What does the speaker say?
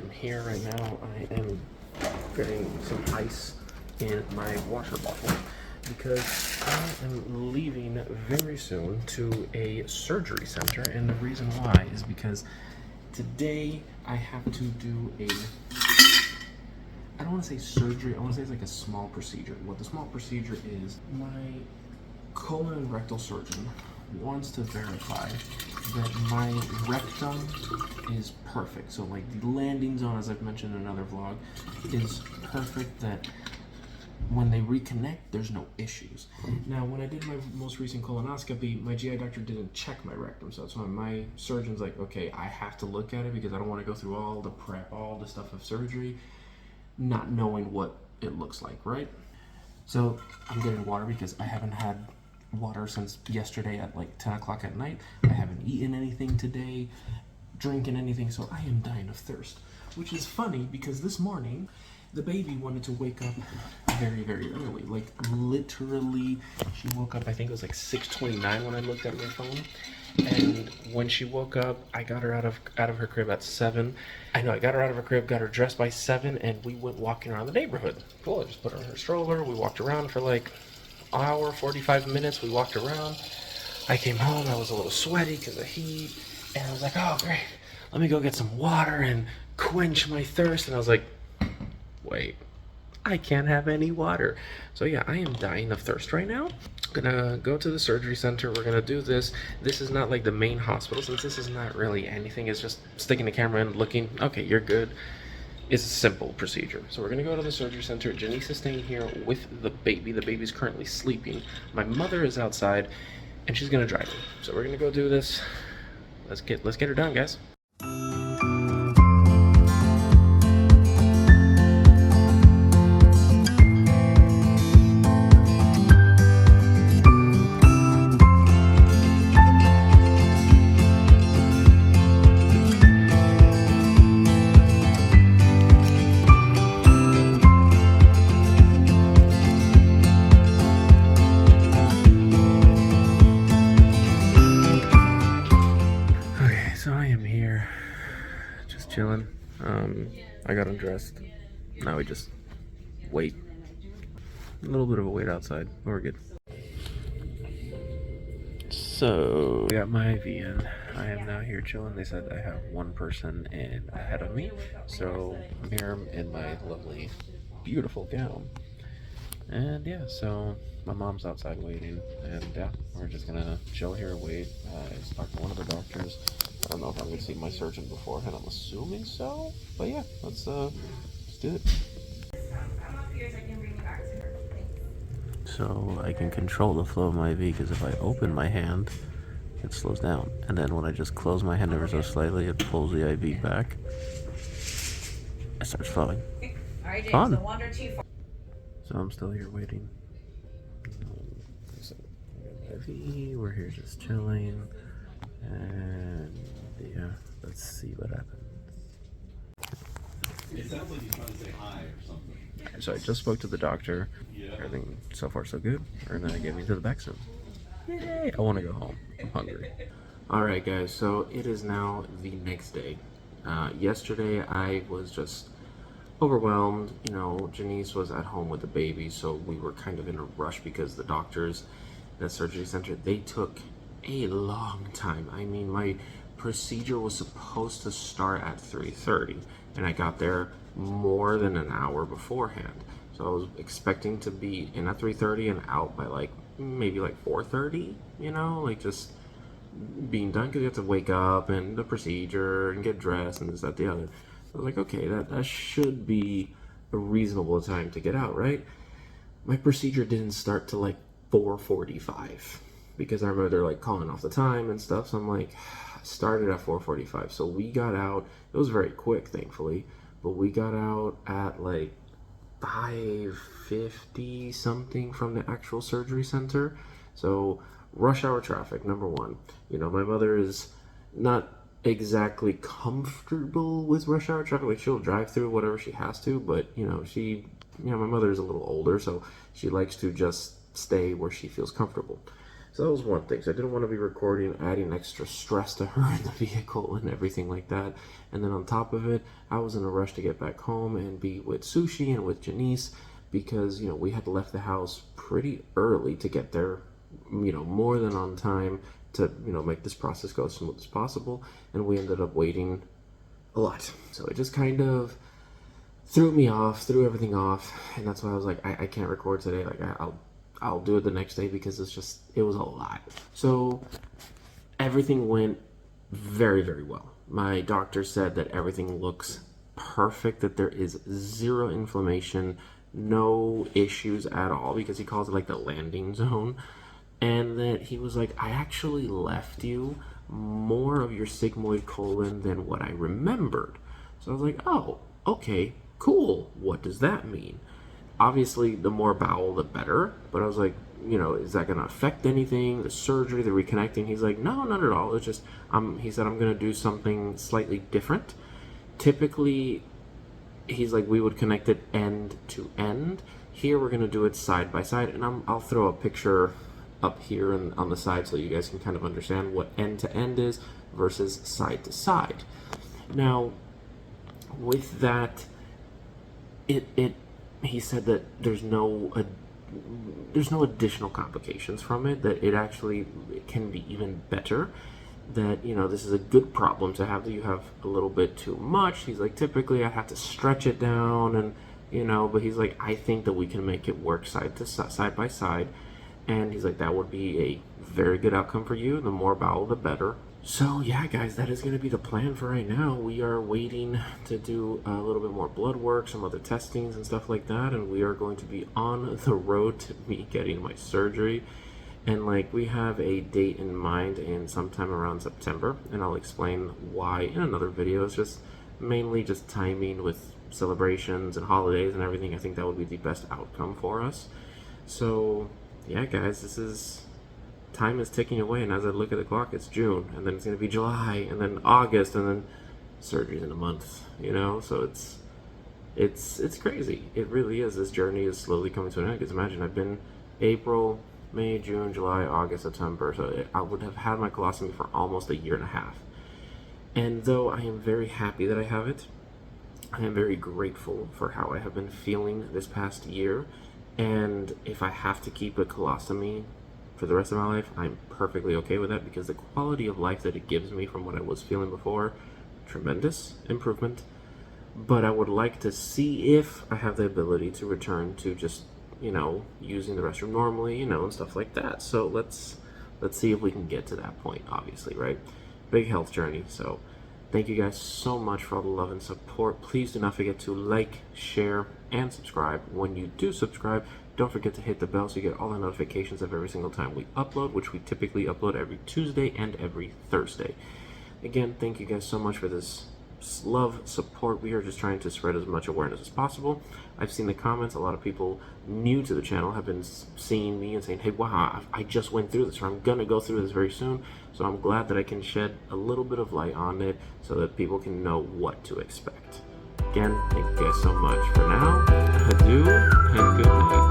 am here right now. I am getting some ice in my water bottle because I am leaving very soon to a surgery center, and the reason why is because today I have to do a, I don't want to say surgery, I want to say it's like a small procedure. What the small procedure is, my colon and rectal surgeon wants to verify that my rectum is perfect. So like the landing zone, as I've mentioned in another vlog, is perfect, that when they reconnect, there's no issues. Now, when I did my most recent colonoscopy, my GI doctor didn't check my rectum. So that's why my surgeon's like, okay, I have to look at it because I don't want to go through all the prep, all the stuff of surgery, not knowing what it looks like, right? So I'm getting water because I haven't had water since yesterday at like 10 o'clock at night. I haven't eaten anything today, drinking anything, so I am dying of thirst. Which is funny because this morning, the baby wanted to wake up very, very early. Like literally, she woke up, I think it was like 6:29 when I looked at my phone. And when she woke up, I got her out of her crib at 7. I got her out of her crib, got her dressed by 7, and we went walking around the neighborhood. Cool, I just put her in her stroller. We walked around for like an hour, 45 minutes. We walked around. I came home, I was a little sweaty because of heat, and I was like, oh great, let me go get some water and quench my thirst. And I was like, wait, I can't have any water. So yeah, I am dying of thirst right now. I'm gonna go to the surgery center. We're gonna do this. This is not like the main hospital, since this is not really anything. It's just sticking the camera in, looking, okay, you're good. It's a simple procedure. So we're gonna go to the surgery center. Janice is staying here with the baby. The baby's currently sleeping. My mother is outside, and she's gonna drive me. So we're gonna go do this. Let's get her done, guys. So I am here, just chilling. I got undressed. Now we just wait. A little bit of a wait outside, but we're good. So I got my IV in. I am now here chilling. They said I have one person ahead of me. So I'm here in my lovely, beautiful gown. And yeah, so my mom's outside waiting, and yeah, we're just gonna chill here, wait. I talked to one of the doctors. I don't know if I'm gonna see my surgeon beforehand. I'm assuming so, but yeah, let's do it. So I can control the flow of my IV, because if I open my hand, it slows down, and then when I just close my hand ever so slightly, it pulls the IV back. It starts flowing. Fun. So I'm still here waiting. So IV, we're here just chilling, and yeah, let's see what happens. It sounds like he's trying to say hi or something. So I just spoke to the doctor. Yeah. Everything so far so good. And then I get me to the back soon. Yay! I want to go home. I'm hungry. Alright guys, so it is now the next day. Yesterday I was just overwhelmed. You know, Janice was at home with the baby, so we were kind of in a rush because the doctors at the surgery center, they took a long time. I mean, my procedure was supposed to start at 3:30, and I got there more than an hour beforehand. So I was expecting to be in at 3:30 and out by like maybe like 4:30, you know, like just being done, because you have to wake up and the procedure and get dressed and this, that, the other. I was like, okay, that should be a reasonable time to get out, right? My procedure didn't start till like 4:45, because I remember they're like calling off the time and stuff. So I'm like, started at 4:45. So we got out, it was very quick, thankfully, but we got out at like 5:50 something from the actual surgery center. So rush hour traffic, number one. You know, my mother is not exactly comfortable with rush hour traffic. Like, she'll drive through whatever she has to, but you know, my mother is a little older, so she likes to just stay where she feels comfortable. So that was one thing. So I didn't want to be recording, adding extra stress to her in the vehicle and everything like that. And then on top of it, I was in a rush to get back home and be with Sushi and with Janice because, we had left the house pretty early to get there, more than on time to, make this process go as smooth as possible. And we ended up waiting a lot. So it just kind of threw me off, threw everything off. And that's why I was like, I can't record today. Like, I'll do it the next day because it was a lot. So everything went very, very well. My doctor said that everything looks perfect, that there is zero inflammation, no issues at all, because he calls it like the landing zone. And that he was like, I actually left you more of your sigmoid colon than what I remembered. So I was like, oh, okay, cool. What does that mean? Obviously, the more bowel, the better. But I was like, is that going to affect anything? The surgery, the reconnecting? He's like, no, not at all. It's just, he said, I'm going to do something slightly different. Typically, he's like, we would connect it end to end. Here, we're going to do it side by side. And I'll throw a picture up here and on the side so you guys can kind of understand what end to end is versus side to side. Now, with that, he said that there's no additional complications from it, that it actually can be even better, that this is a good problem to have, that you have a little bit too much. He's like, typically I have to stretch it down, and but he's like, I think that we can make it work side by side. And he's like, that would be a very good outcome for you. The more bowel, the better. So yeah, guys, that is going to be the plan for right now. We are waiting to do a little bit more blood work, some other testings and stuff like that, and we are going to be on the road to me getting my surgery. And we have a date in mind in sometime around September, and I'll explain why in another video. It's just mainly just timing with celebrations and holidays and everything. I think that would be the best outcome for us. So yeah, guys, time is ticking away, and as I look at the clock, it's June, and then it's going to be July, and then August, and then surgery's in a month, so it's crazy. It really is. This journey is slowly coming to an end, because imagine, I've been April, May, June, July, August, September, so I would have had my colostomy for almost a year and a half. And though I am very happy that I have it, I am very grateful for how I have been feeling this past year. And if I have to keep a colostomy for the rest of my life, I'm perfectly okay with that, because the quality of life that it gives me from what I was feeling before, tremendous improvement. But I would like to see if I have the ability to return to just, using the restroom normally, and stuff like that. So let's see if we can get to that point, obviously, right? Big health journey. So thank you guys so much for all the love and support. Please do not forget to like, share, and subscribe. When you do subscribe, don't forget to hit the bell so you get all the notifications of every single time we upload, which we typically upload every Tuesday and every Thursday. Again, thank you guys so much for this love, support. We are just trying to spread as much awareness as possible. I've seen the comments. A lot of people new to the channel have been seeing me and saying, hey, wow, I just went through this, or I'm gonna go through this very soon. So I'm glad that I can shed a little bit of light on it so that people can know what to expect. Again, thank you guys so much. For now, adieu and good night.